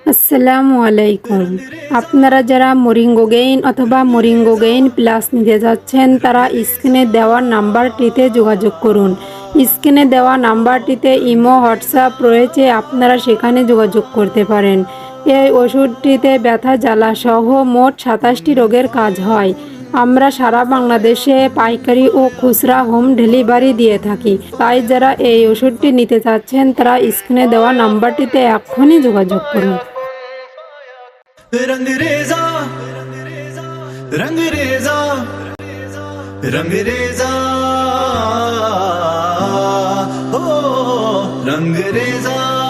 আসসালামু আলাইকুম। আপনারা যারা মরিঙ্গোগেইন অথবা মরিঙ্গোগেইন প্লাস নিতে যাচ্ছেন তারা স্ক্রিনে দেওয়া নাম্বারটিতে যোগাযোগ করুন। স্ক্রিনে দেওয়া নাম্বারটিতে ইমো, হোয়াটসঅ্যাপ রয়েছে, আপনারা সেখানে যোগাযোগ করতে পারেন। এই ওষুধটিতে ব্যথা জ্বালা সহ মোট ২৭টি রোগের কাজ হয়। আমরা সারা বাংলাদেশে পাইকারি ও খুচরা হোম ডেলিভারি দিয়ে থাকি। তাই যারা এই ওষুধটি নিতে চাচ্ছেন তারা স্ক্রিনে দেওয়া নাম্বারটিতে এক্ষুনি যোগাযোগ করুন। रंगरेजा रंगरेजा रंगरेजा हो रंगरेजा।